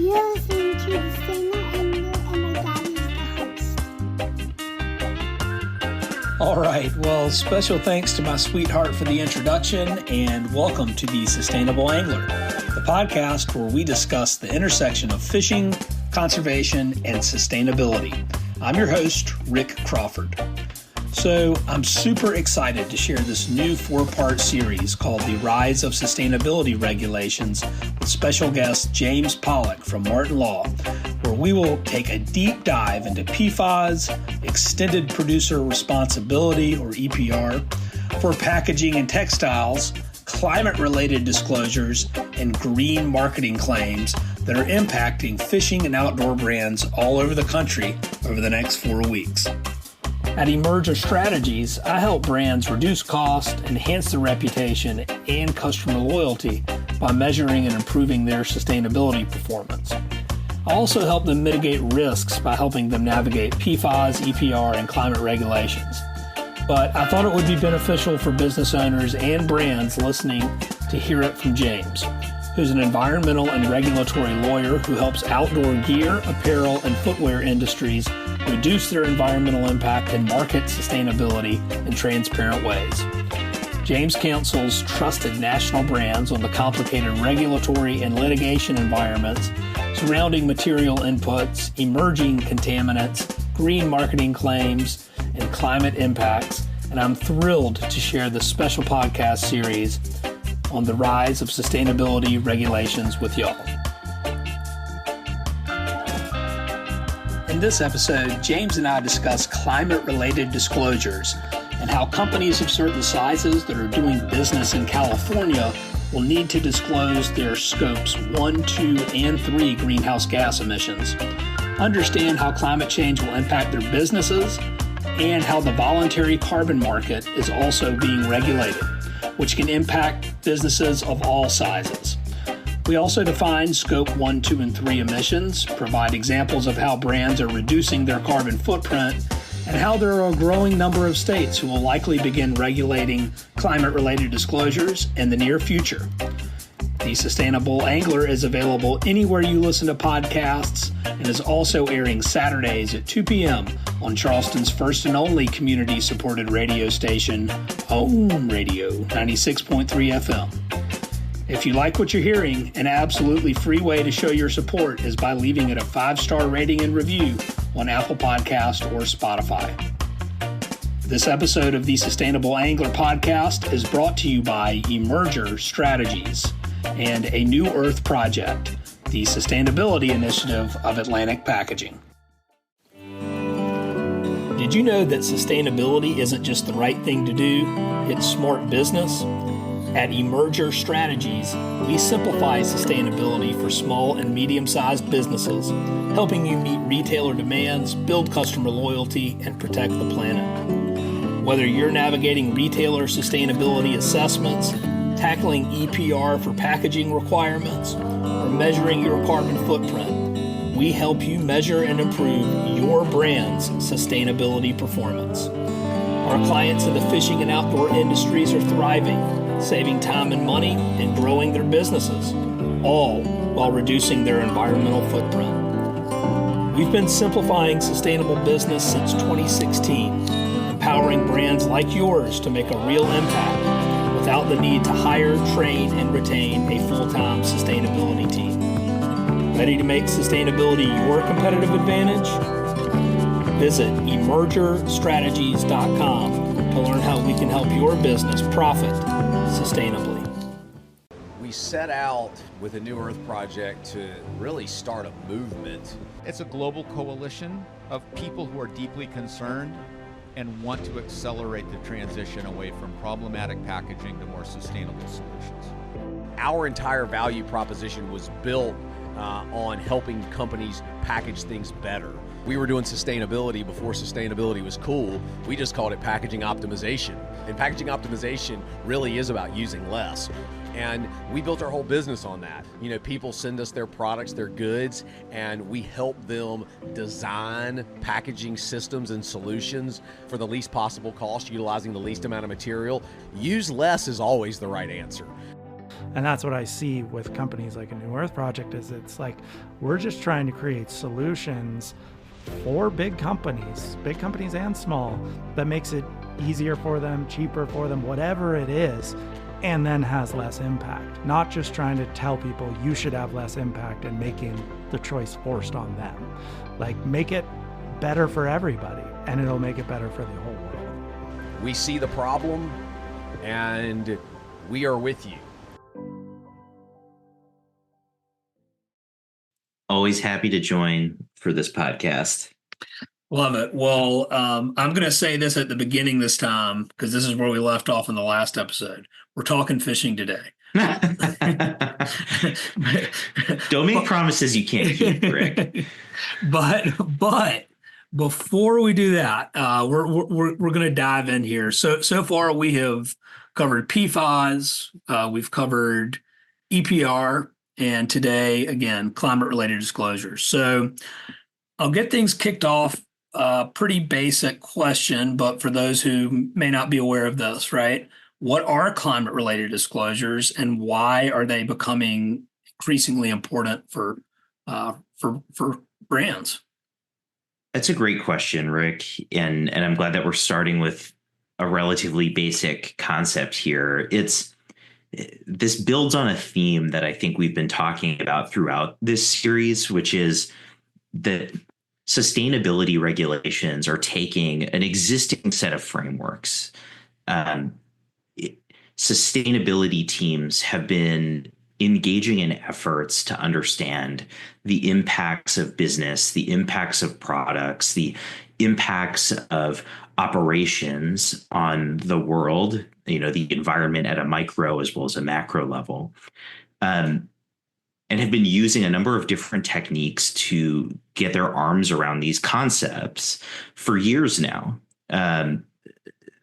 You're listening to the Santa Angler, and my daddy's the host. All right, well, special thanks to my sweetheart for the introduction, and welcome to the Sustainable Angler, the podcast where we discuss the intersection of fishing, conservation, and sustainability. I'm your host, Rick Crawford. So I'm super excited to share this new 4-part series called The Rise of Sustainability Regulations with special guest James Pollack from Marten Law, where we will take a deep dive into PFAS, Extended Producer Responsibility or EPR, for packaging and textiles, climate-related disclosures, and green marketing claims that are impacting fishing and outdoor brands all over the country over the next 4 weeks. At Emerger Strategies, I help brands reduce cost, enhance their reputation, and customer loyalty by measuring and improving their sustainability performance. I also help them mitigate risks by helping them navigate PFAS, EPR, and climate regulations. But I thought it would be beneficial for business owners and brands listening to hear it from James, who's an environmental and regulatory lawyer who helps outdoor gear, apparel, and footwear industries reduce their environmental impact and market sustainability in transparent ways. James counsels trusted national brands on the complicated regulatory and litigation environments surrounding material inputs, emerging contaminants, green marketing claims, and climate impacts, and I'm thrilled to share this special podcast series on the rise of sustainability regulations with y'all. In this episode, James and I discuss climate-related disclosures and how companies of certain sizes that are doing business in California will need to disclose their scopes 1, 2, and 3 greenhouse gas emissions, understand how climate change will impact their businesses, and how the voluntary carbon market is also being regulated, which can impact businesses of all sizes. We also define Scope 1, 2, and 3 emissions, provide examples of how brands are reducing their carbon footprint, and how there are a growing number of states who will likely begin regulating climate-related disclosures in the near future. The Sustainable Angler is available anywhere you listen to podcasts and is also airing Saturdays at 2 p.m. on Charleston's first and only community-supported radio station, OWN Radio 96.3 FM. If you like what you're hearing, an absolutely free way to show your support is by leaving it a 5-star rating and review on Apple Podcast or Spotify. This episode of the Sustainable Angler podcast is brought to you by Emerger Strategies and A New Earth Project, the sustainability initiative of Atlantic Packaging. Did you know that sustainability isn't just the right thing to do, it's smart business? At Emerger Strategies, we simplify sustainability for small and medium-sized businesses, helping you meet retailer demands, build customer loyalty, and protect the planet. Whether you're navigating retailer sustainability assessments, tackling EPR for packaging requirements, or measuring your carbon footprint, we help you measure and improve your brand's sustainability performance. Our clients in the fishing and outdoor industries are thriving, saving time and money, and growing their businesses, all while reducing their environmental footprint. We've been simplifying sustainable business since 2016, empowering brands like yours to make a real impact without the need to hire, train, and retain a full-time sustainability team. Ready to make sustainability your competitive advantage? Visit emergerstrategies.com to learn how we can help your business profit sustainably. We set out with a New Earth project to really start a movement. It's a global coalition of people who are deeply concerned and want to accelerate the transition away from problematic packaging to more sustainable solutions. Our entire value proposition was built on helping companies package things better. We were doing sustainability before sustainability was cool. We just called it packaging optimization. And packaging optimization really is about using less. And we built our whole business on that. You know, people send us their products, their goods, and we help them design packaging systems and solutions for the least possible cost, utilizing the least amount of material. Use less is always the right answer. And that's what I see with companies like a New Earth Project, is it's like we're just trying to create solutions for big companies and small, that makes it easier for them, cheaper for them, whatever it is, and then has less impact. Not just trying to tell people you should have less impact and making the choice forced on them. Like, make it better for everybody, and it'll make it better for the whole world. We see the problem, and we are with you. Always happy to join for this podcast. Love it. Well, I'm going to say this at the beginning this time, because this is where we left off in the last episode. We're talking fishing today. Don't make promises you can't keep, Rick. But before we do that, we're going to dive in here. So far we have covered PFAS, we've covered EPR, and today again climate-related disclosures. So I'll get things kicked off. Pretty basic question, but for those who may not be aware of this, right? What are climate-related disclosures, and why are they becoming increasingly important for brands? That's a great question, Rick, and I'm glad that we're starting with a relatively basic concept here. This builds on a theme that I think we've been talking about throughout this series, which is that sustainability regulations are taking an existing set of frameworks. Sustainability teams have been engaging in efforts to understand the impacts of business, the impacts of products, the impacts of operations on the world, the environment at a micro as well as a macro level. And have been using a number of different techniques to get their arms around these concepts for years now.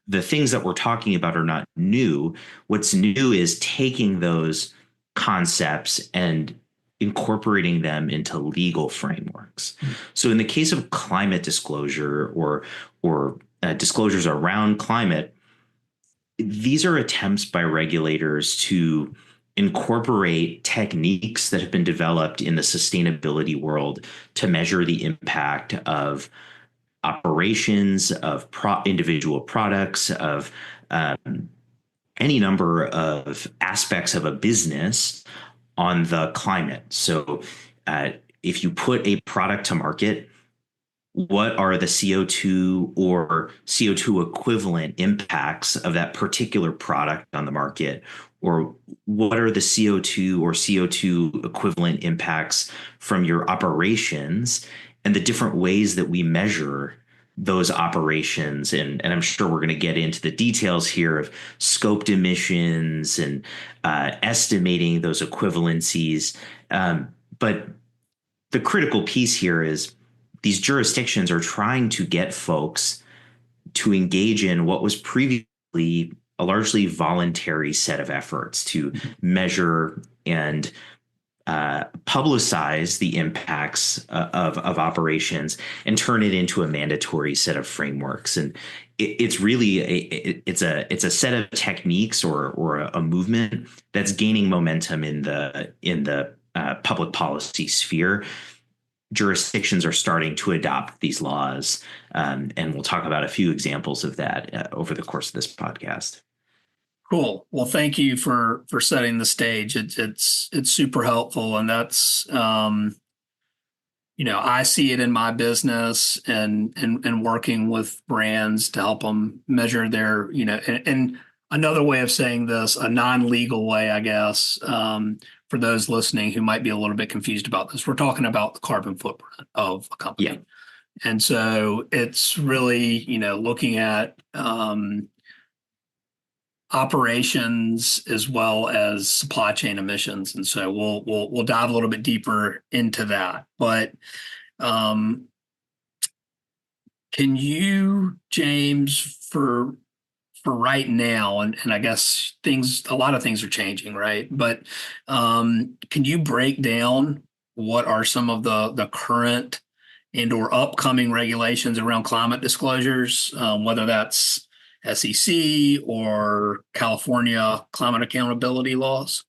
The things that we're talking about are not new. What's new is taking those concepts and incorporating them into legal frameworks. So in the case of climate disclosure or disclosures around climate, these are attempts by regulators to incorporate techniques that have been developed in the sustainability world to measure the impact of operations, of individual products, of any number of aspects of a business on the climate. So if you put a product to market, what are the CO2 or CO2 equivalent impacts of that particular product on the market? Or what are the CO2 or CO2 equivalent impacts from your operations, and the different ways that we measure those operations? And I'm sure we're going to get into the details here of scoped emissions and estimating those equivalencies. But the critical piece here is these jurisdictions are trying to get folks to engage in what was previously a largely voluntary set of efforts to measure and publicize the impacts of operations and turn it into a mandatory set of frameworks. And it's really it's a set of techniques or a movement that's gaining momentum in the public policy sphere. Jurisdictions are starting to adopt these laws, and we'll talk about a few examples of that over the course of this podcast. Cool. Well, thank you for setting the stage. It's super helpful, and that's I see it in my business and working with brands to help them measure their and another way of saying this, a non-legal way, I guess, for those listening who might be a little bit confused about this. We're talking about the carbon footprint of a company. Yeah. And so it's really, looking at operations as well as supply chain emissions. And so we'll dive a little bit deeper into that. But can you, James, for right now, and I guess a lot of things are changing, right? But can you break down what are some of the current and or upcoming regulations around climate disclosures, whether that's SEC or California climate accountability laws?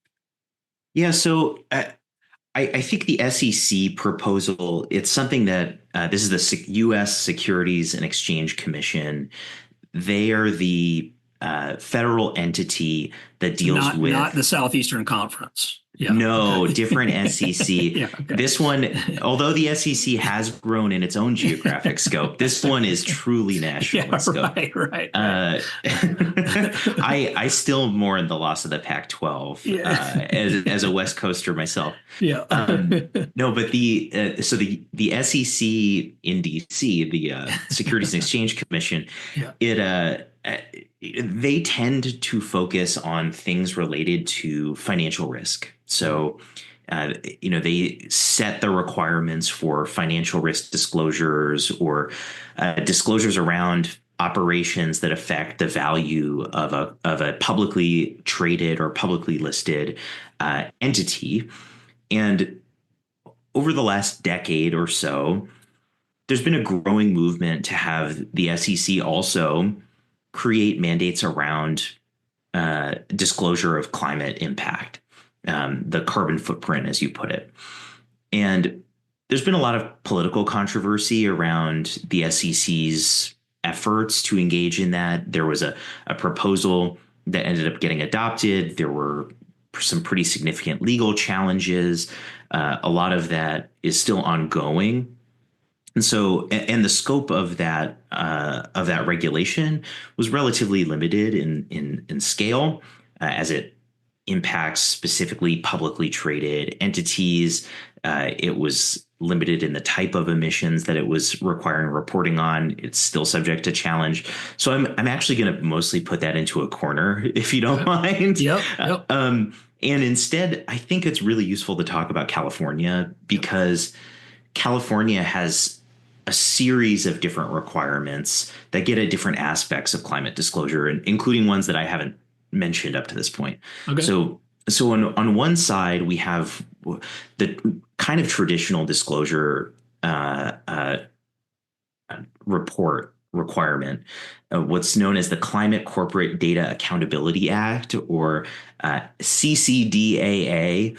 Yeah, so I think the SEC proposal, it's something that this is the U.S. Securities and Exchange Commission. They are the federal entity that deals Not the with. Southeastern Conference. Yeah. No, Okay. different SEC. Yeah. Okay. This one, although the SEC has grown in its own geographic scope, this one is truly national Yeah. in scope. Right. I still mourn the loss of the Pac-12 Yeah. as a West Coaster myself. Yeah. No, but the SEC in DC, the Securities and Exchange Commission, Yeah. they tend to focus on things related to financial risk. So, they set the requirements for financial risk disclosures or disclosures around operations that affect the value of a publicly traded or publicly listed entity. And over the last decade or so, there's been a growing movement to have the SEC also create mandates around disclosure of climate impact, the carbon footprint, as you put it. And there's been a lot of political controversy around the SEC's efforts to engage in that. There was a proposal that ended up getting adopted. There were some pretty significant legal challenges. A lot of that is still ongoing. And so, and the scope of that regulation was relatively limited in scale, as it impacts specifically publicly traded entities. It was limited in the type of emissions that it was requiring reporting on. It's still subject to challenge. So I'm actually going to mostly put that into a corner, if you don't mind. Yep. And instead, I think it's really useful to talk about California, because California has a series of different requirements that get at different aspects of climate disclosure, and including ones that I haven't mentioned up to this point. Okay. So on one side, we have the kind of traditional disclosure report requirement, what's known as the Climate Corporate Data Accountability Act, or CCDAA.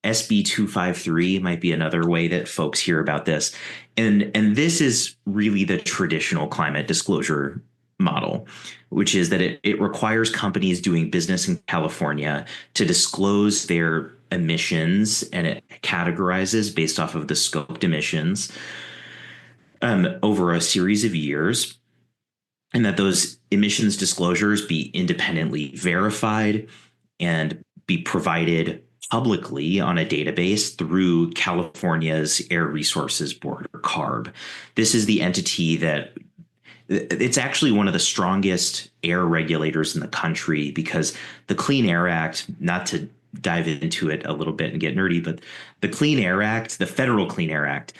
SB 253 might be another way that folks hear about this. And this is really the traditional climate disclosure model, which is that it requires companies doing business in California to disclose their emissions, and it categorizes based off of the scoped emissions over a series of years, and that those emissions disclosures be independently verified and be provided publicly on a database through California's Air Resources Board, or CARB. This is the entity that it's actually one of the strongest air regulators in the country, because the Clean Air Act, not to dive into it a little bit and get nerdy, but the Clean Air Act, the federal Clean Air Act,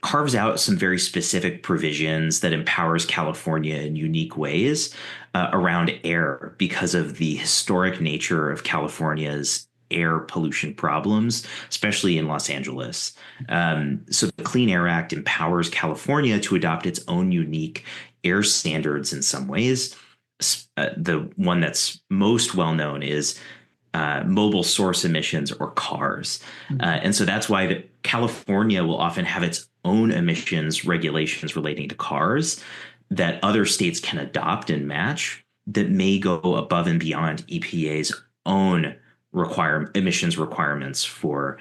carves out some very specific provisions that empowers California in unique ways around air, because of the historic nature of California's air pollution problems, especially in Los Angeles. So the Clean Air Act empowers California to adopt its own unique air standards in some ways. The one that's most well known is mobile source emissions, or CARS. And so that's why California will often have its own emissions regulations relating to CARS that other states can adopt and match, that may go above and beyond EPA's own emissions requirements for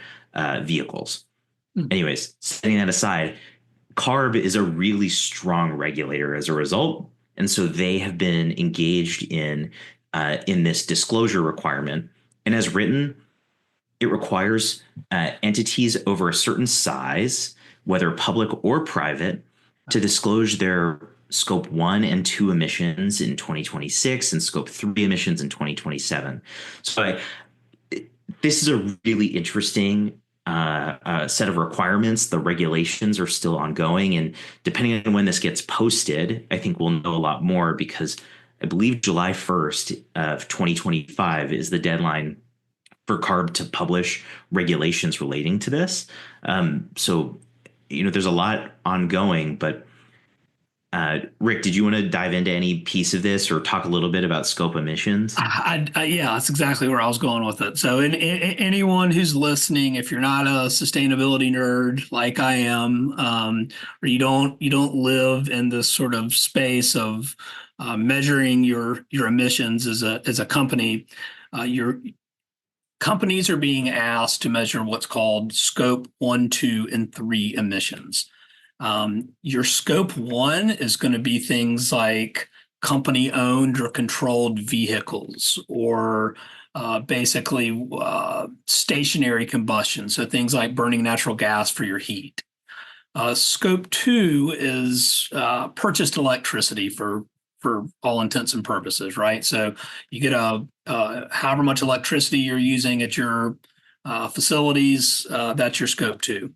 vehicles. Anyways, setting that aside, CARB is a really strong regulator as a result. And so they have been engaged in this disclosure requirement. And as written, it requires entities over a certain size, whether public or private, to disclose their Scope 1 and 2 emissions in 2026 and Scope 3 emissions in 2027. So this is a really interesting set of requirements. The regulations are still ongoing, and depending on when this gets posted, I think we'll know a lot more, because I believe July 1st of 2025 is the deadline for CARB to publish regulations relating to this. So, there's a lot ongoing, but Rick, did you want to dive into any piece of this or talk a little bit about scope emissions? Yeah, that's exactly where I was going with it. So, anyone who's listening, if you're not a sustainability nerd like I am, or you don't live in this sort of space of measuring your emissions as a company, your companies are being asked to measure what's called scope 1, 2, and 3 emissions. Your scope 1 is going to be things like company owned or controlled vehicles, or basically stationary combustion. So things like burning natural gas for your heat. Scope 2 is purchased electricity for all intents and purposes, right? So you get however much electricity you're using at your facilities, that's your scope 2.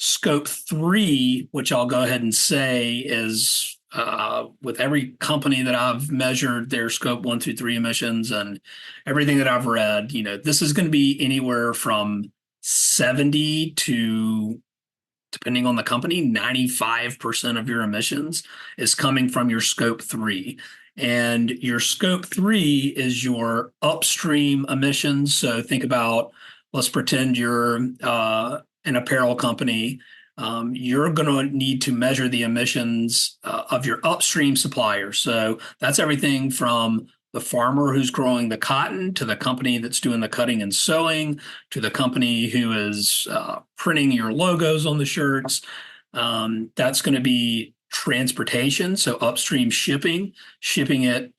Scope 3, which I'll go ahead and say is with every company that I've measured their scope 1 through 3 emissions and everything that I've read, this is going to be anywhere from 70 to, depending on the company, 95% of your emissions is coming from your scope 3. And your scope 3 is your upstream emissions. So think about, let's pretend you're an apparel company. You're going to need to measure the emissions of your upstream suppliers. So that's everything from the farmer who's growing the cotton to the company that's doing the cutting and sewing to the company who is printing your logos on the shirts. That's going to be transportation, so upstream shipping it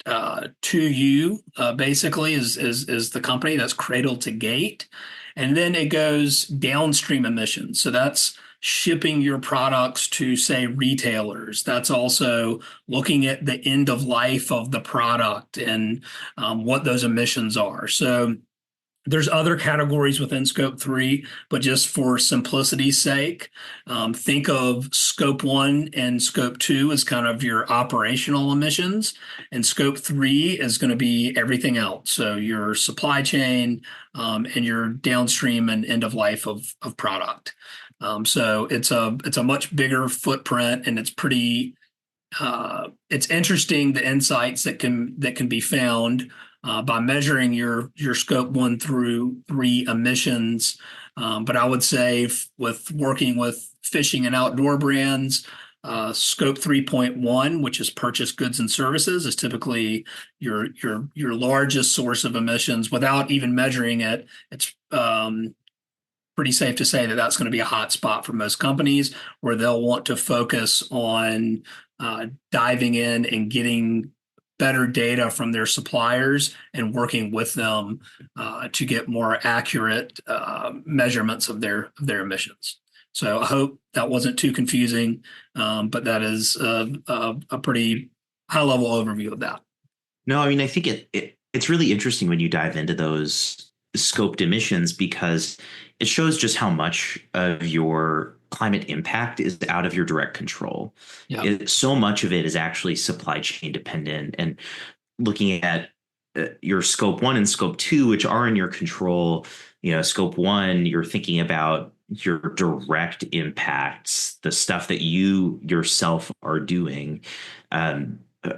to you, basically is the company that's cradle to gate. And then it goes downstream emissions. So that's shipping your products to, say, retailers. That's also looking at the end of life of the product and what those emissions are. So there's other categories within scope 3, but just for simplicity's sake, think of scope 1 and scope 2 as kind of your operational emissions, and scope 3 is going to be everything else. So your supply chain and your downstream and end of life of product. So it's a much bigger footprint, and it's interesting the insights that can be found by measuring your scope 1 through 3 emissions. But I would say with working with fishing and outdoor brands, scope 3.1, which is purchased goods and services, is typically your largest source of emissions. Without even measuring it, it's pretty safe to say that that's going to be a hot spot for most companies, where they'll want to focus on diving in and getting better data from their suppliers and working with them to get more accurate measurements of their emissions. So I hope that wasn't too confusing, but that is a pretty high level overview of that. No, I mean, I think it's really interesting when you dive into those scoped emissions, because it shows just how much of your climate impact is out of your direct control. Yeah. So much of it is actually supply chain dependent. And looking at your scope 1 and scope 2, which are in your control, scope 1, you're thinking about your direct impacts, the stuff that you yourself are doing.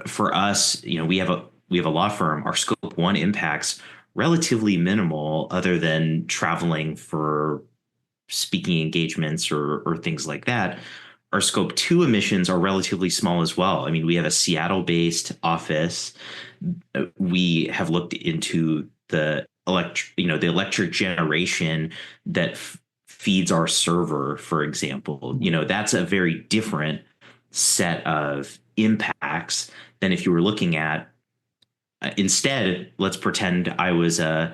For us, we have a law firm. Our scope 1 impacts relatively minimal, other than traveling for speaking engagements or things like that. Our scope 2 emissions are relatively small as well. I mean, we have a Seattle-based office. We have looked into the electric generation that feeds our server, for example. That's a very different set of impacts than if you were looking at. Instead, let's pretend I was a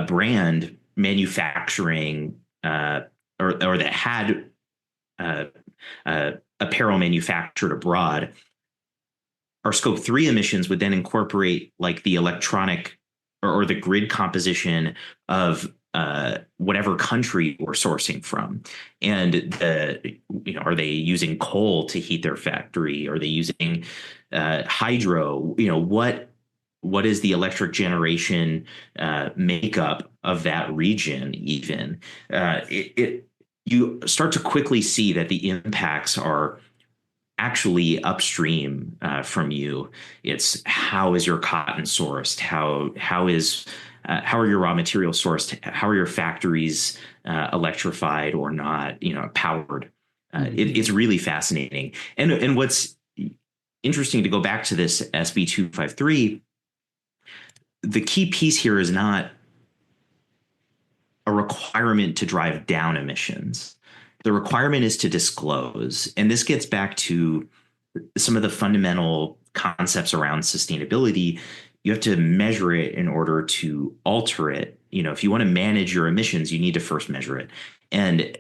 brand manufacturing or that had apparel manufactured abroad. Our scope 3 emissions would then incorporate like the electronic or the grid composition of whatever country we're sourcing from, and are they using coal to heat their factory? Are they using hydro? What is the electric generation makeup of that region? Even you start to quickly see that the impacts are actually upstream from you. It's how is your cotton sourced? How are your raw materials sourced? How are your factories electrified or not? Powered. It's really fascinating. And what's interesting, to go back to this SB 253, the key piece here is not a requirement to drive down emissions. The requirement is to disclose. And this gets back to some of the fundamental concepts around sustainability. You have to measure it in order to alter it. If you want to manage your emissions, you need to first measure it. And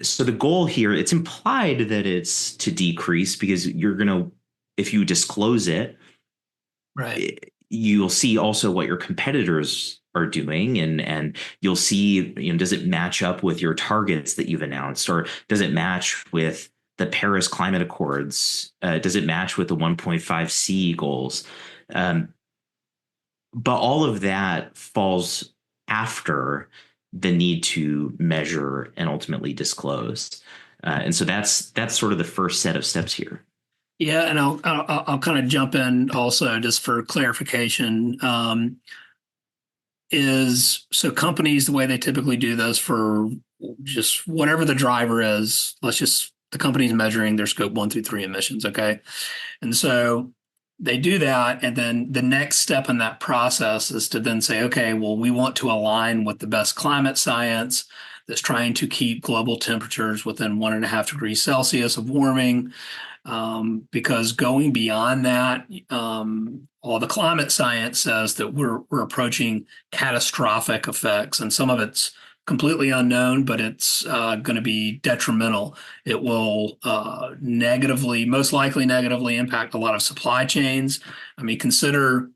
so the goal here, it's implied that it's to decrease, because if you disclose it, Right. You'll see also what your competitors are doing, and you'll see, does it match up with your targets that you've announced, or does it match with the Paris Climate Accords? Does it match with the 1.5C goals? But all of that falls after the need to measure and ultimately disclose. And so that's sort of the first set of steps here. Yeah, and I'll kind of jump in also just for clarification. So companies, the way they typically do this for just whatever the driver is, the company's measuring their scope 1 through 3 emissions, okay? And so they do that, and then the next step in that process is to then say, okay, well, we want to align with the best climate science that's trying to keep global temperatures within 1.5 degrees Celsius of warming. Because going beyond that, all the climate science says that we're approaching catastrophic effects, and some of it's completely unknown, but it's going to be detrimental. It will most likely negatively impact a lot of supply chains. I mean, consider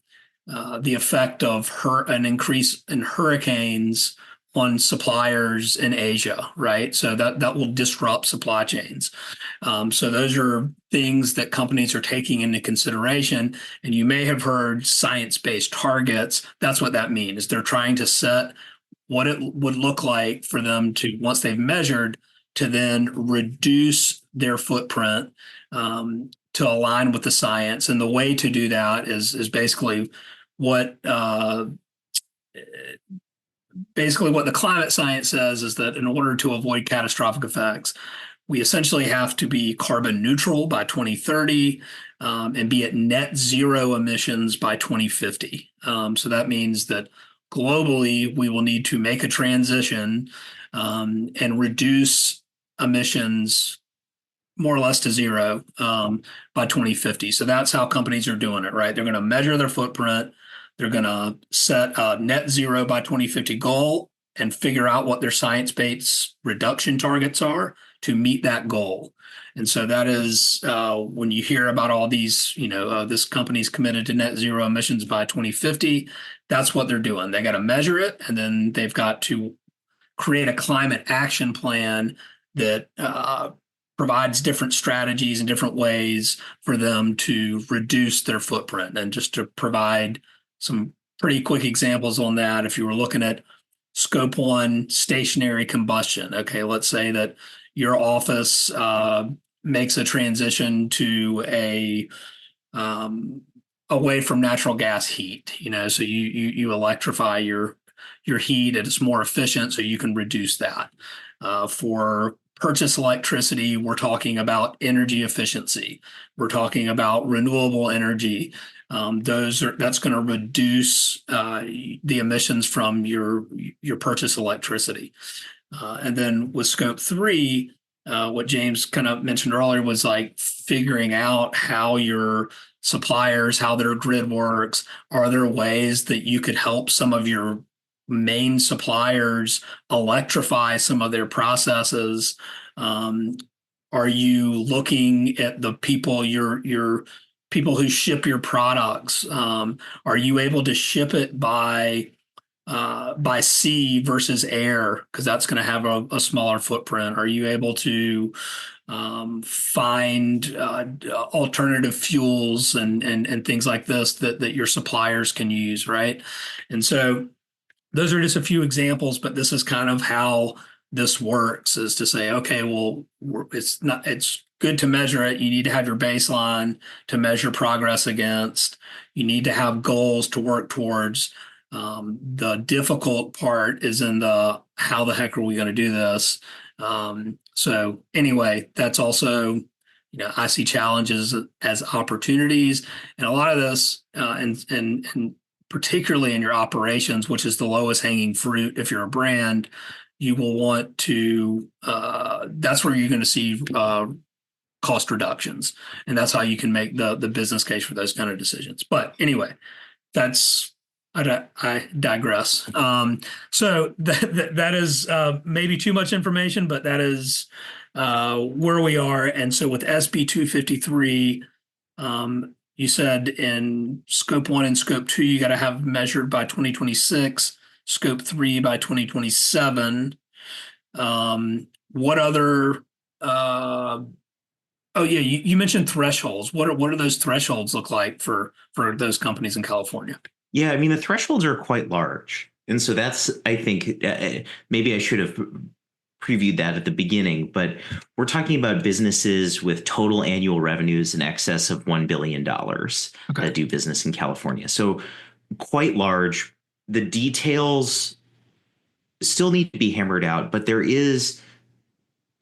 the effect of an increase in hurricanes on suppliers in Asia, right? So that will disrupt supply chains. So those are things that companies are taking into consideration. And you may have heard science-based targets. That's what that means. They're trying to set what it would look like for them to, once they've measured, to then reduce their footprint to align with the science. And the way to do that is basically what the climate science says, is that in order to avoid catastrophic effects, we essentially have to be carbon neutral by 2030 and be at net zero emissions by 2050. So that means that globally, we will need to make a transition and reduce emissions more or less to zero by 2050. So that's how companies are doing it, right? They're going to measure their footprint. They're going to set a net zero by 2050 goal and figure out what their science-based reduction targets are to meet that goal. And so that is when you hear about all these, this company's committed to net zero emissions by 2050, that's what they're doing. They got to measure it, and then they've got to create a climate action plan that provides different strategies and different ways for them to reduce their footprint. And just to provide some pretty quick examples on that, if you were looking at scope 1 stationary combustion, okay, let's say that your office makes a transition to away from natural gas heat, so you electrify your heat, and it's more efficient, so you can reduce that. For purchase electricity, we're talking about energy efficiency. We're talking about renewable energy. That's going to reduce the emissions from your purchase electricity. And then with scope 3, what James kind of mentioned earlier was like figuring out how your suppliers, how their grid works. Are there ways that you could help some of your main suppliers electrify some of their processes? Are you looking at the people, your people who ship your products? Are you able to ship it by sea versus air, because that's going to have a smaller footprint? Are you able to find alternative fuels and things like this that your suppliers can use, right? And so those are just a few examples, but this is kind of how this works is to say, okay, well, it's good to measure it. You need to have your baseline to measure progress against. You need to have goals to work towards. The difficult part is in the how the heck are we going to do this? So anyway, that's also, I see challenges as opportunities, and a lot of this, and particularly in your operations, which is the lowest hanging fruit. If you're a brand, you will want to. That's where you're going to see cost reductions, and that's how you can make the business case for those kind of decisions. But anyway, that's I digress. So that is maybe too much information, but that is where we are. And so with SB 253, you said in scope 1 and scope 2, you got to have measured by 2026, scope 3 by 2027. What other oh yeah, you mentioned thresholds. What are those thresholds look like for those companies in California? Yeah, I mean, the thresholds are quite large. And so that's, I think, maybe I should have previewed that at the beginning, but we're talking about businesses with total annual revenues in excess of $1 billion that do business in California. So quite large. The details still need to be hammered out, but there is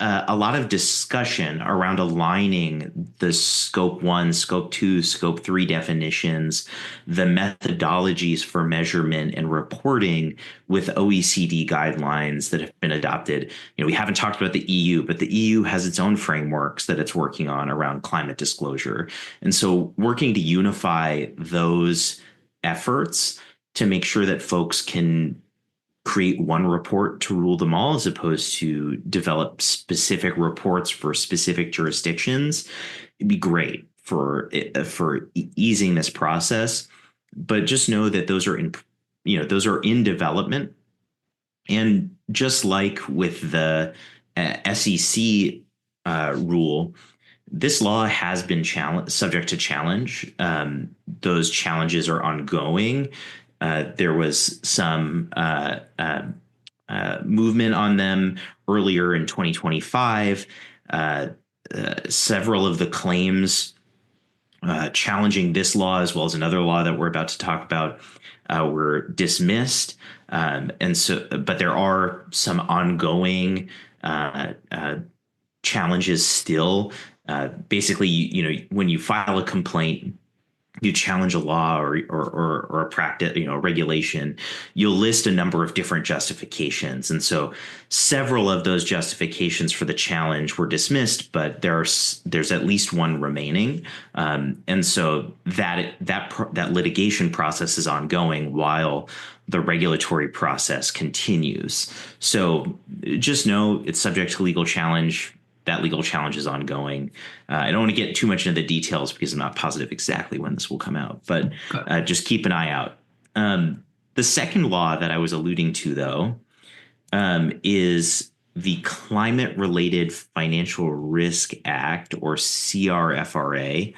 a lot of discussion around aligning the scope 1, scope 2, scope 3 definitions, the methodologies for measurement and reporting with OECD guidelines that have been adopted. We haven't talked about the EU, but the EU has its own frameworks that it's working on around climate disclosure. And so working to unify those efforts to make sure that folks can create one report to rule them all, as opposed to develop specific reports for specific jurisdictions, it'd be great for easing this process. But just know that those are in development. And just like with the SEC rule, this law has been subject to challenge. Those challenges are ongoing. There was some movement on them earlier in 2025. Several of the claims challenging this law, as well as another law that we're about to talk about, were dismissed. But there are some ongoing challenges still. Basically, when you file a complaint, you challenge a law or a practice, a regulation, you'll list a number of different justifications. And so several of those justifications for the challenge were dismissed, but there's at least one remaining. And so that litigation process is ongoing while the regulatory process continues. So just know it's subject to legal challenge. That legal challenge is ongoing. I don't want to get too much into the details because I'm not positive exactly when this will come out, but just keep an eye out. The second law that I was alluding to, though, is the Climate-Related Financial Risk Act, or CRFRA,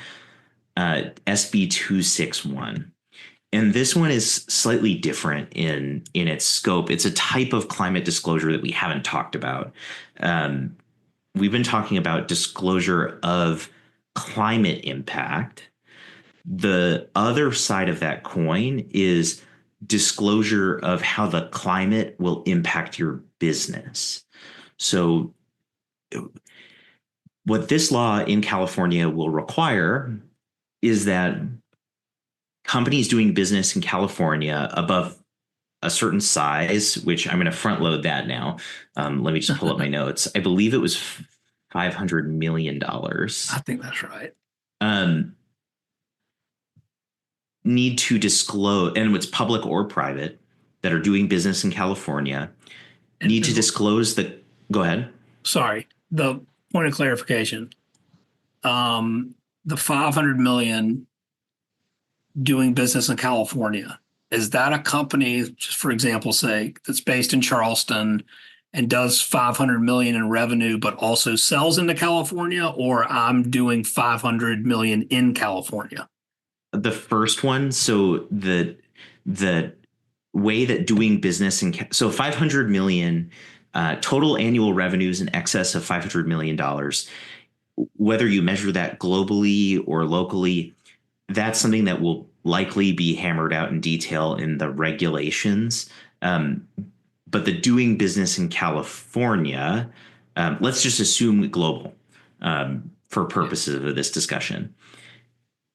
SB 261. And this one is slightly different in its scope. It's a type of climate disclosure that we haven't talked about. We've been talking about disclosure of climate impact. The other side of that coin is disclosure of how the climate will impact your business. So what this law in California will require is that companies doing business in California above a certain size, which I'm going to front load that now. Let me just pull up my notes. I believe it was $500 million. I think that's right. Need to disclose, and it's public or private, that are doing business in California, need to disclose the. Go ahead. Sorry. The point of clarification. The 500 million doing business in California. Is that a company, just for example's sake, that's based in Charleston and does 500 million in revenue, but also sells into California, or I'm doing 500 million in California? The first one. So the way that doing business so 500 million total annual revenues in excess of $500 million. Whether you measure that globally or locally, that's something that will likely be hammered out in detail in the regulations. But the doing business in California, let's just assume global for purposes of this discussion.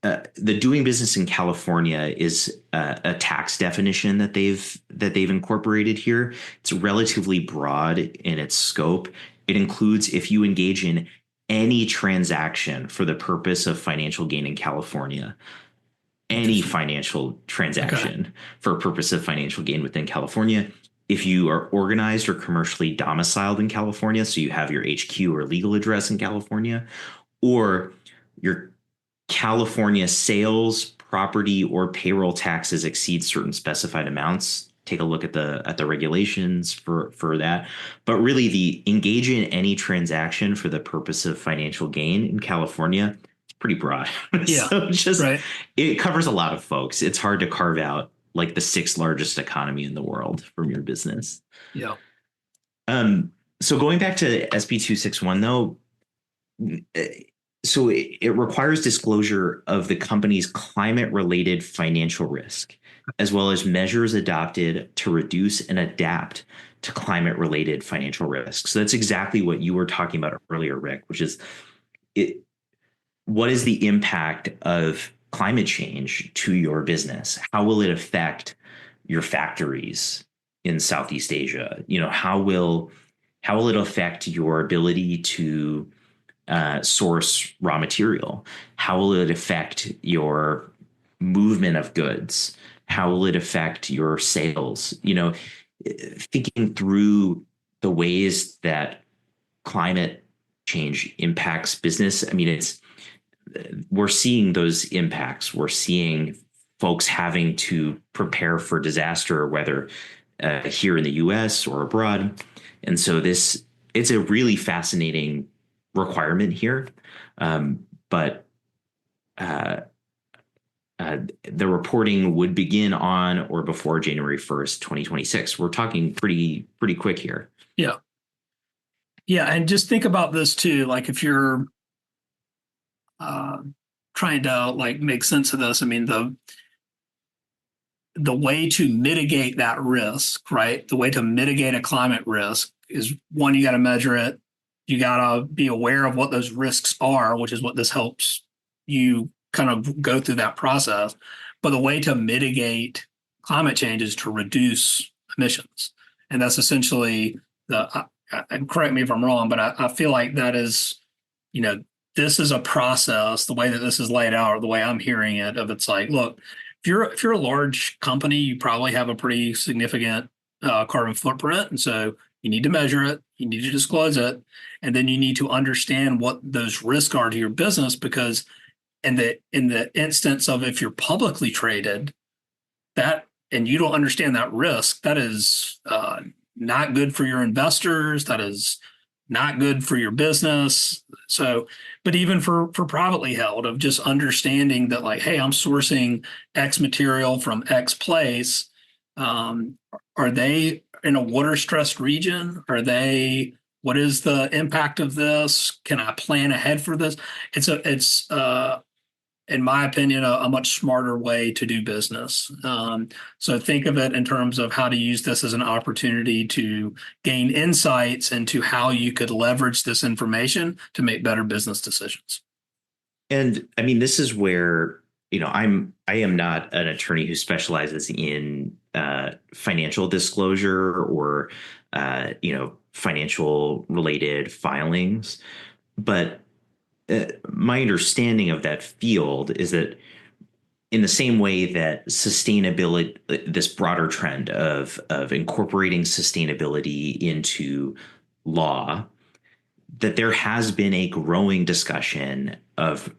The doing business in California is a tax definition that they've incorporated here. It's relatively broad in its scope. It includes if you engage in any transaction for the purpose of financial gain in California, any financial transaction for a purpose of financial gain within California. If you are organized or commercially domiciled in California, so you have your HQ or legal address in California, or your California sales, property, or payroll taxes exceed certain specified amounts. Take a look at the regulations for that. But really, the engage in any transaction for the purpose of financial gain in California, it's pretty broad. Yeah. So it covers a lot of folks. It's hard to carve out like the sixth largest economy in the world from your business. Yeah. So going back to SB 261 though, so it requires disclosure of the company's climate-related financial risk, as well as measures adopted to reduce and adapt to climate-related financial risk. So that's exactly what you were talking about earlier, Rick, which is what is the impact of climate change to your business? How will it affect your factories in Southeast Asia? How will it affect your ability to source raw material? How will it affect your movement of goods? How will it affect your sales? Thinking through the ways that climate change impacts business. I mean, we're seeing those impacts. We're seeing folks having to prepare for disaster, whether here in the US or abroad. And so it's a really fascinating requirement here. But the reporting would begin on or before January 1st, 2026. We're talking pretty quick here. Yeah. Yeah. And just think about this too. Like if you're trying to like make sense of this, I mean, the way to mitigate that risk, right? The way to mitigate a climate risk is one, you got to measure it. You got to be aware of what those risks are, which is what this helps you kind of go through that process. But the way to mitigate climate change is to reduce emissions. And that's essentially and correct me if I'm wrong, but I feel like that is, this is a process, the way that this is laid out, or the way I'm hearing it, of it's like, look, if you're a large company, you probably have a pretty significant carbon footprint. And so you need to measure it, you need to disclose it, and then you need to understand what those risks are to your business, because in the instance of if you're publicly traded, and you don't understand that risk, that is not good for your investors. That is not good for your business. So, but even for privately held, of just understanding that, like, hey, I'm sourcing X material from X place. Are they in a water stressed region? What is the impact of this? Can I plan ahead for this? It's in my opinion, a much smarter way to do business. So think of it in terms of how to use this as an opportunity to gain insights into how you could leverage this information to make better business decisions. And I mean, this is where, I am not an attorney who specializes in financial disclosure or, financial related filings. But my understanding of that field is that in the same way that sustainability, this broader trend of incorporating sustainability into law, that there has been a growing discussion of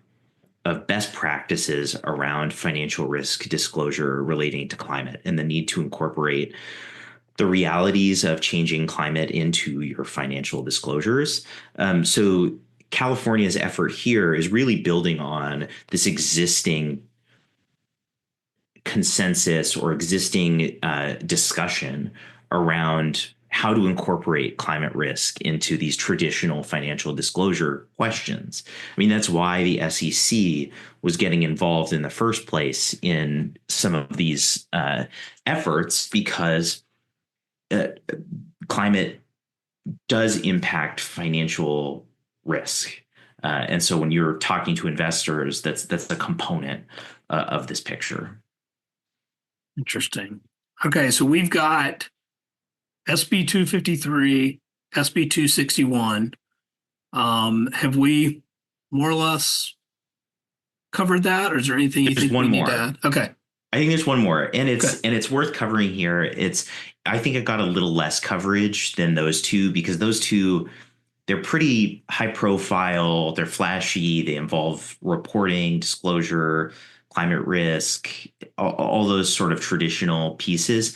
best practices around financial risk disclosure relating to climate and the need to incorporate the realities of changing climate into your financial disclosures. So California's effort here is really building on this existing consensus or existing discussion around how to incorporate climate risk into these traditional financial disclosure questions. I mean, that's why the SEC was getting involved in the first place in some of these efforts, because climate does impact financial risk. And so when you're talking to investors, that's a component of this picture. Interesting. Okay, so we've got SB 253, SB 261. Have we more or less covered that, or is there anything you There's think one we need more. to add? Okay. I think there's one more, and Okay. it's worth covering here. I think it got a little less coverage than those two, because those two, they're pretty high profile, they're flashy, they involve reporting, disclosure, climate risk, all those sort of traditional pieces.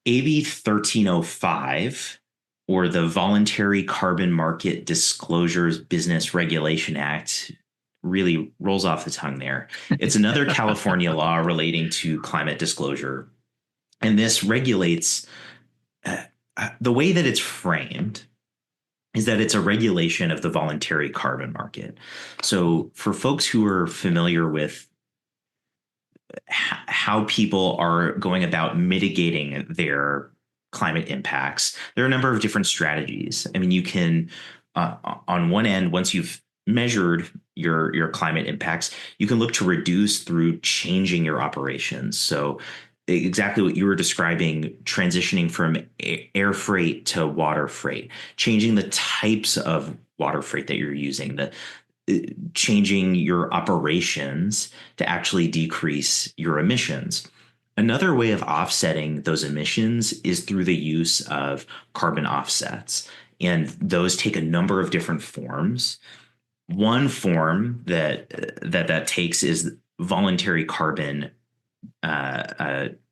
AB 1305, or the Voluntary Carbon Market Disclosures Business Regulation Act, really rolls off the tongue there. It's another California law relating to climate disclosure. And this regulates the way that it's framed is that it's a regulation of the voluntary carbon market. So for folks who are familiar with how people are going about mitigating their climate impacts, there are a number of different strategies. I mean, you can, on one end, once you've measured your climate impacts, you can look to reduce through changing your operations. So exactly what you were describing, transitioning from air freight to water freight, changing the types of water freight that you're using, changing your operations to actually decrease your emissions. Another way of offsetting those emissions is through the use of carbon offsets. And those take a number of different forms. One form that takes is voluntary carbon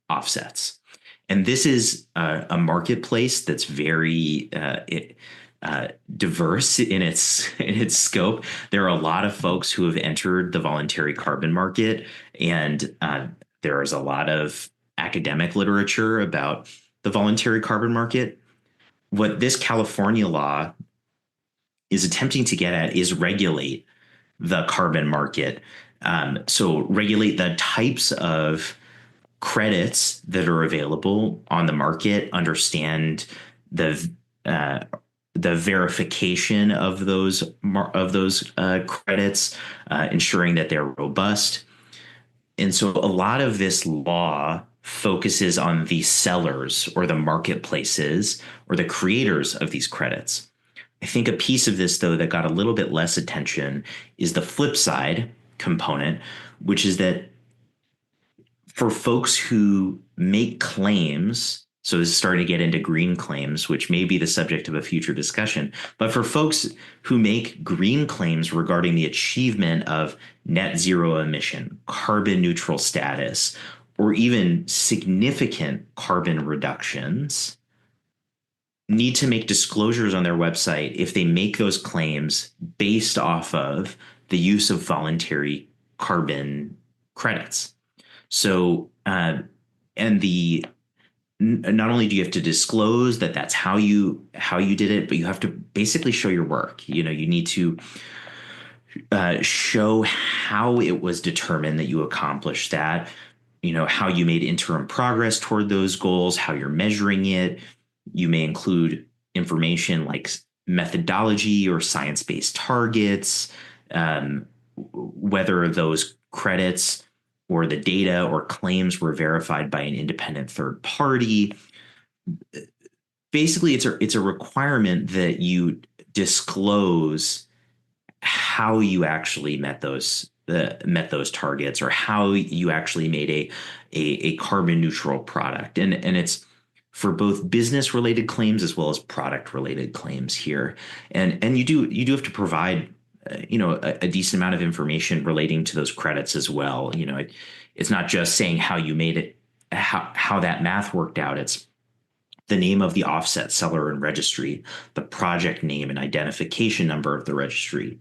offsets. And this is a marketplace that's very diverse in its scope. There are a lot of folks who have entered the voluntary carbon market, and there is a lot of academic literature about the voluntary carbon market. What this California law is attempting to get at is regulate the carbon market. So regulate the types of credits that are available on the market, understand the verification of those credits, ensuring that they're robust. And so a lot of this law focuses on the sellers or the marketplaces or the creators of these credits. I think a piece of this, though, that got a little bit less attention is the flip side component, which is that for folks who make claims, so this is starting to get into green claims, which may be the subject of a future discussion, but for folks who make green claims regarding the achievement of net zero emission, carbon neutral status, or even significant carbon reductions, need to make disclosures on their website if they make those claims based off of the use of voluntary carbon credits. So, not only do you have to disclose that that's how you did it, but you have to basically show your work. You need to show how it was determined that you accomplished that. How you made interim progress toward those goals, how you're measuring it. You may include information like methodology or science-based targets, whether those credits or the data or claims were verified by an independent third party. Basically, it's a requirement that you disclose how you actually met those targets, or how you actually made a carbon neutral product. And it's for both business related claims as well as product related claims here. And you do have to provide a decent amount of information relating to those credits as well. It's not just saying how you made it, how that math worked out. It's the name of the offset seller and registry, the project name and identification number of the registry,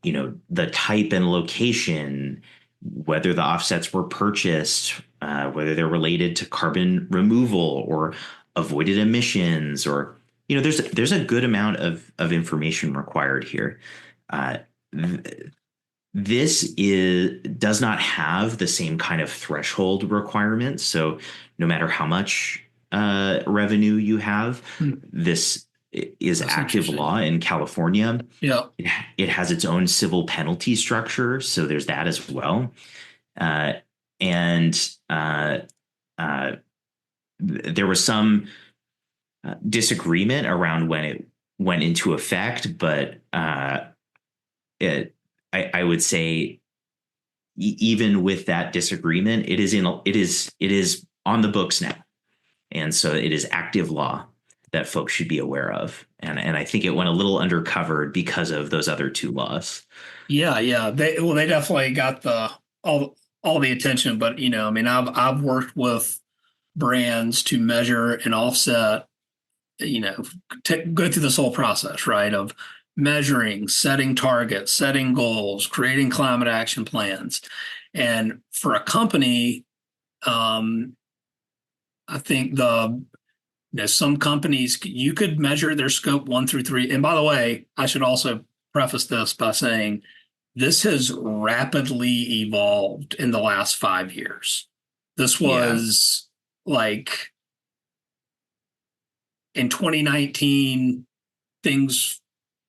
the type and location, whether the offsets were purchased, whether they're related to carbon removal or avoided emissions, or there's a good amount of information required here. Uh, this does not have the same kind of threshold requirements. So no matter how much revenue you have, this is That's active law in California. Yeah. It has its own civil penalty structure, so there's that as well. And there was some disagreement around when it went into effect, but I would say even with that disagreement, it is on the books now, and so it is active law that folks should be aware of, and I think it went a little undercovered because of those other two laws. Yeah. They definitely got all the attention, but I mean, I've worked with brands to measure and offset, go through this whole process, right, of measuring, setting targets, setting goals, creating climate action plans. And for a company, I think some companies, you could measure their scope 1 through 3. And by the way, I should also preface this by saying this has rapidly evolved in the last 5 years. This was like in 2019, things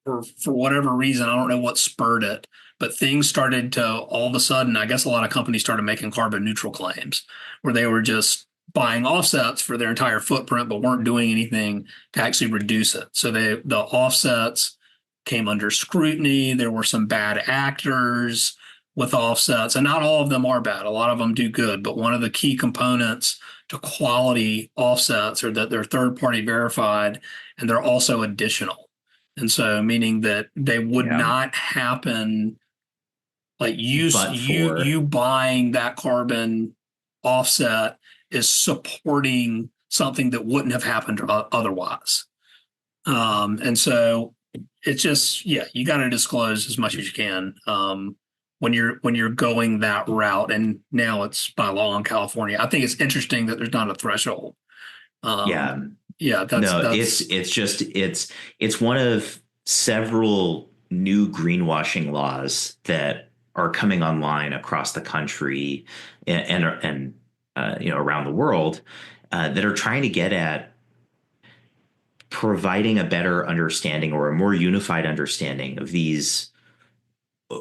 for whatever reason, I don't know what spurred it, but things started to all of a sudden, I guess a lot of companies started making carbon neutral claims where they were just buying offsets for their entire footprint, but weren't doing anything to actually reduce it. So the offsets came under scrutiny. There were some bad actors with offsets, and not all of them are bad. A lot of them do good, but one of the key components to quality offsets are that they're third-party verified and they're also additional. And so meaning that they would not happen like you buying that carbon offset is supporting something that wouldn't have happened otherwise. And so it's just, you got to disclose as much as you can when you're going that route. And now it's by law in California. I think it's interesting that there's not a threshold. It's one of several new greenwashing laws that are coming online across the country and around the world that are trying to get at providing a better understanding or a more unified understanding of these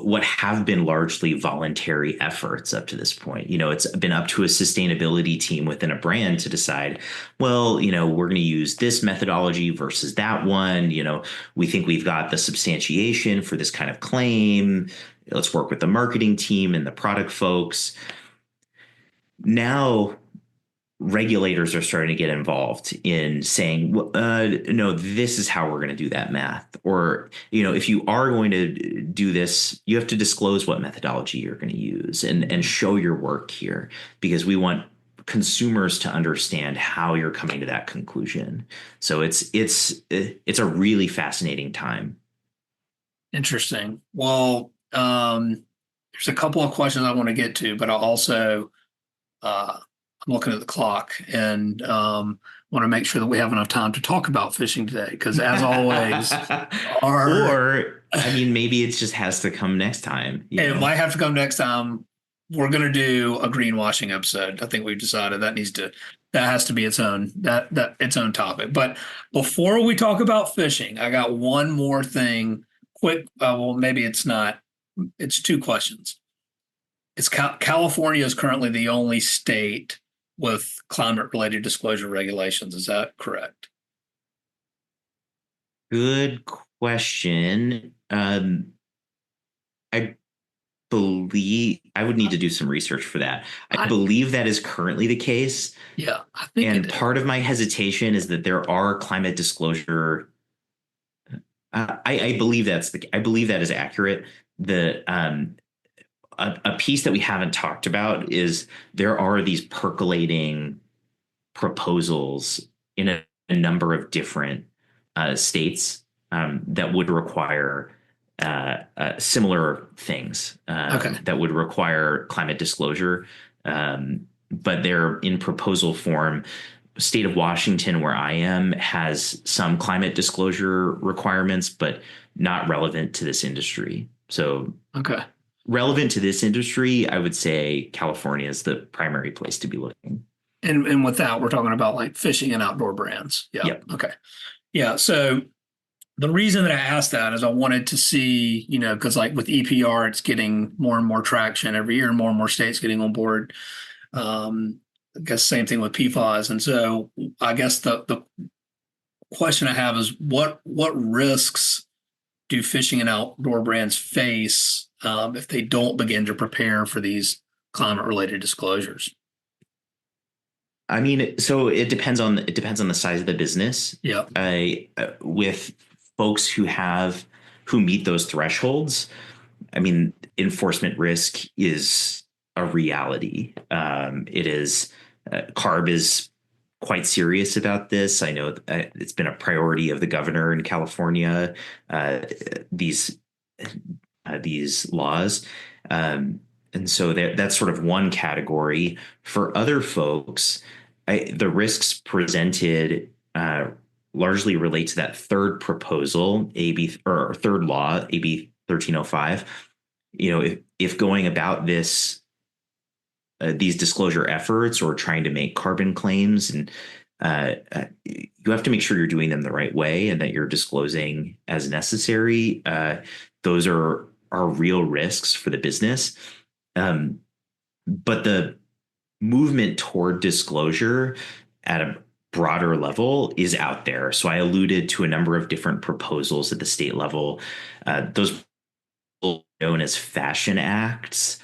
what have been largely voluntary efforts up to this point. It's been up to a sustainability team within a brand to decide, well, we're going to use this methodology versus that one. We think we've got the substantiation for this kind of claim. Let's work with the marketing team and the product folks. Now, regulators are starting to get involved in saying, no, this is how we're going to do that math. Or, if you are going to do this, you have to disclose what methodology you're going to use and show your work here, because we want consumers to understand how you're coming to that conclusion. So it's a really fascinating time. Interesting. Well, there's a couple of questions I want to get to, but I also, I'm looking at the clock and want to make sure that we have enough time to talk about fishing today. Because as always, maybe it just has to come next time. It might have to come next time. We're going to do a greenwashing episode. I think we've decided that has to be its own topic. But before we talk about fishing, I got one more thing quick. Well, maybe it's not. It's 2 questions. It's California is currently the only state with climate-related disclosure regulations. Is that correct? Good question. I believe I would need to do some research for that. I believe that is currently the case. Yeah, I think. And part of my hesitation is that there are climate disclosure. I believe that is accurate. A piece that we haven't talked about is there are these percolating proposals in a number of different states that would require similar things that would require climate disclosure, but they're in proposal form state of Washington, where I am, has some climate disclosure requirements, but not relevant to this industry. So Okay. relevant to this industry, I would say California is the primary place to be looking. And with that, we're talking about like fishing and outdoor brands. Yeah. Yep. Okay. Yeah. So the reason that I asked that is I wanted to see, because like with EPR, it's getting more and more traction every year, more and more states getting on board. I guess same thing with PFAS. And so I guess the question I have is what risks do fishing and outdoor brands face if they don't begin to prepare for these climate related disclosures? I mean, so it depends on the size of the business. Yeah. With folks who meet those thresholds, I mean, enforcement risk is a reality. It is. CARB is quite serious about this. I know it's been a priority of the governor in California. These laws. And so that's sort of one category. For other folks, the risks presented largely relate to that third proposal, third law, AB 1305. If going about these disclosure efforts or trying to make carbon claims, and you have to make sure you're doing them the right way and that you're disclosing as necessary. Those are real risks for the business. But the movement toward disclosure at a broader level is out there. So I alluded to a number of different proposals at the state level. Those known as fashion acts.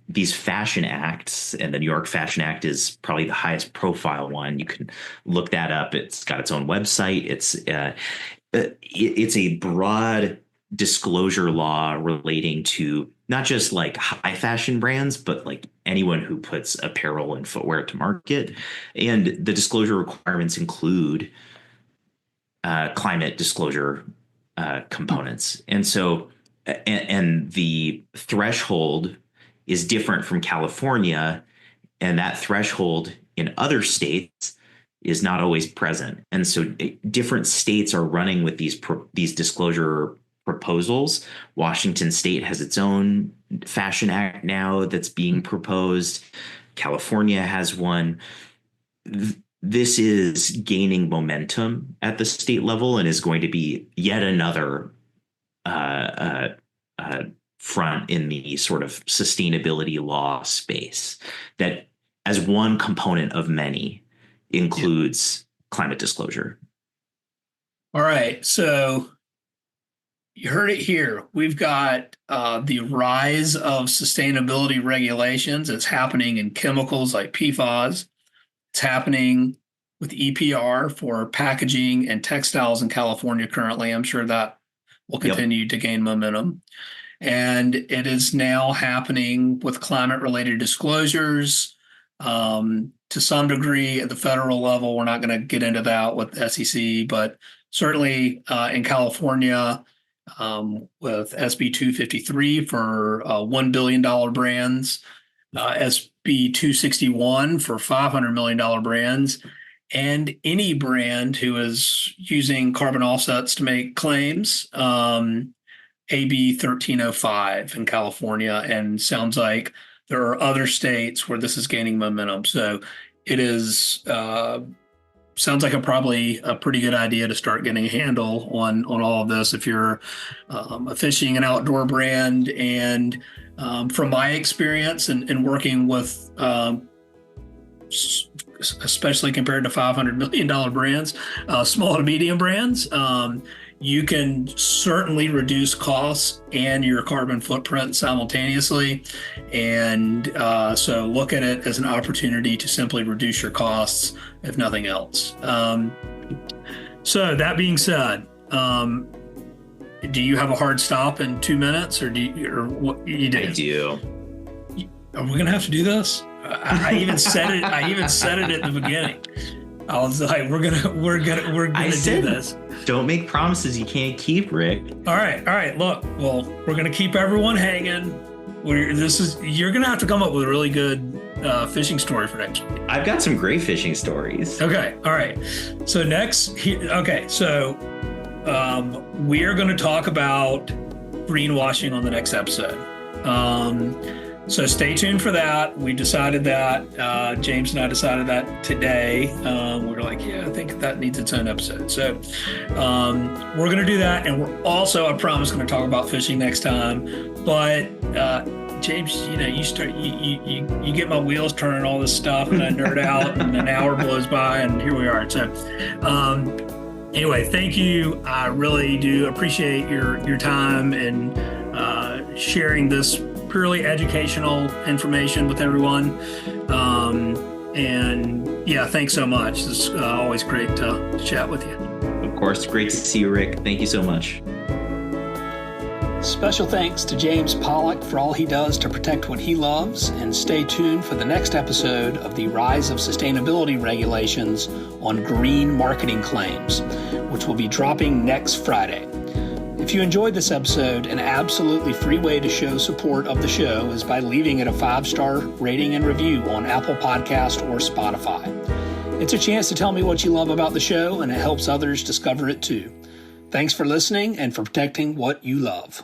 These fashion acts, and the New York Fashion Act is probably the highest profile one. You can look that up. It's got its own website. It's a broad disclosure law relating to not just like high fashion brands, but like anyone who puts apparel and footwear to market. And the disclosure requirements include climate disclosure components. And so, and the threshold is different from California, and that threshold in other states is not always present. And so different states are running with these disclosure proposals. Washington State has its own Fashion Act now that's being proposed. California has one. This is gaining momentum at the state level and is going to be yet another front in the sort of sustainability law space that, as one component of many, includes climate disclosure. All right. So you heard it here. We've got the rise of sustainability regulations. It's happening in chemicals like PFAS. It's happening with EPR for packaging and textiles in California currently. I'm sure that will continue to gain momentum. And it is now happening with climate-related disclosures to some degree at the federal level. We're not going to get into that with the SEC, but certainly in California with SB 253 for $1 billion brands, SB 261 for $500 million brands, and any brand who is using carbon offsets to make claims, AB 1305 in California, and sounds like there are other states where this is gaining momentum. So it is sounds like probably a pretty good idea to start getting a handle on all of this if you're a fishing and outdoor brand. And from my experience and working with especially compared to $500 million brands, small to medium brands, you can certainly reduce costs and your carbon footprint simultaneously. And so look at it as an opportunity to simply reduce your costs, if nothing else. So that being said, do you have a hard stop in 2 minutes, or what you do? I do. Are we gonna have to do this? I even said it. I even said it at the beginning. I was like, we're gonna do this. Don't make promises you can't keep, Rick. All right. Look, well, we're gonna keep everyone hanging. You're gonna have to come up with really good fishing story for next week? I've got some great fishing stories. Okay. All right. So we're going to talk about greenwashing on the next episode. So stay tuned for that. We decided that, James and I decided that today. We were like, yeah, I think that needs its own episode. So we're going to do that. And we're also, I promise, going to talk about fishing next time. But James, you get my wheels turning, all this stuff, and I nerd out, and an hour blows by, and here we are. So anyway, thank you. I really do appreciate your time and sharing this purely educational information with everyone. And yeah, thanks so much. It's always great to chat with you. Of course, great to see you, Rick. Thank you so much. Special thanks to James Pollack for all he does to protect what he loves, and stay tuned for the next episode of the Rise of Sustainability Regulations on Green Marketing Claims, which will be dropping next Friday. If you enjoyed this episode, an absolutely free way to show support of the show is by leaving it a 5-star rating and review on Apple Podcast or Spotify. It's a chance to tell me what you love about the show, and it helps others discover it too. Thanks for listening and for protecting what you love.